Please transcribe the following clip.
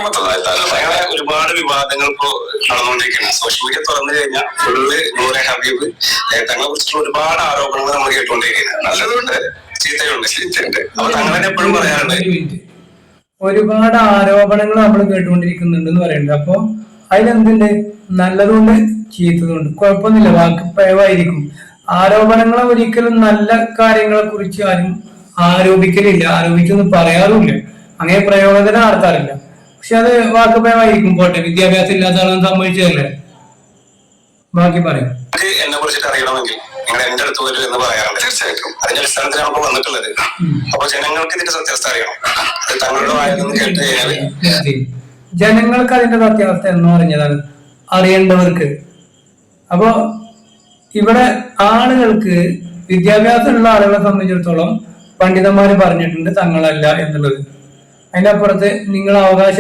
അങ്ങനെ ഒരുപാട് വിവാദങ്ങൾ ഇപ്പോ നടന്നുകൊണ്ടിരിക്കുകയാണ്. സോഷ്യൽ മീഡിയ തുറന്നു കഴിഞ്ഞാൽ ഫുള്ള് നൂറെ ഹബീബ് തങ്ങളെ കുറിച്ചുള്ള ഒരുപാട് ആരോപണങ്ങൾ നമ്മൾ കേട്ടുകൊണ്ടിരിക്കുകയാണ്. നല്ലതുണ്ട്, ചീത്തയുണ്ട്. അപ്പൊ തങ്ങളെ എപ്പോഴും പറയാറുണ്ട് ഒരുപാട് ആരോപണങ്ങൾ നമ്മൾ കേട്ടുകൊണ്ടിരിക്കുന്നുണ്ട് എന്ന് പറയുന്നുണ്ട്. അപ്പൊ അതിലെന്തുണ്ട്? നല്ലതുകൊണ്ട് ചീത്തതുണ്ട്. കുഴപ്പമൊന്നുമില്ല, വാക്ക് പ്രയവായിരിക്കും. ആരോപണങ്ങളെ ഒരിക്കലും നല്ല കാര്യങ്ങളെ കുറിച്ച് ആരും ആരോപിക്കലില്ല, ആരോപിച്ചൊന്നും പറയാറുമില്ല, അങ്ങനെ പ്രയോജനം നടത്താറില്ല. പക്ഷെ അത് വാക്ക് പ്രയവായിരിക്കും. പോട്ടെ, വിദ്യാഭ്യാസം ഇല്ലാത്ത ആളെന്ന് സമ്മതിച്ചതല്ലേ. ബാക്കി പറയും. എന്നെ കുറിച്ചിട്ട് അറിയണമെങ്കിൽ നിങ്ങൾ എന്റെ അടുത്ത് വരും എന്ന് പറയാറുണ്ട്. തീർച്ചയായിട്ടും അതിന്റെ അടിസ്ഥാനത്തിലാണ് ഇപ്പോൾ വന്നിട്ടുള്ളത്. അപ്പൊ ജനങ്ങൾക്ക് ഇതിന്റെ സത്യാവസ്ഥ അറിയണം. അത് തങ്ങളുടെ വായിൽ നിന്ന് കേട്ട് കഴിഞ്ഞാൽ ജനങ്ങൾക്ക് അതിന്റെ സത്യാവസ്ഥ എന്ന് പറഞ്ഞതാണ് അറിയേണ്ടവർക്ക്. അപ്പോ ഇവിടെ ആളുകൾക്ക്, വിദ്യാഭ്യാസമുള്ള ആളുകളെ സംബന്ധിച്ചിടത്തോളം പണ്ഡിതന്മാര് പറഞ്ഞിട്ടുണ്ട് തങ്ങളല്ല എന്നുള്ളത്. അതിന്റെ അപ്പുറത്ത് നിങ്ങൾ അവകാശം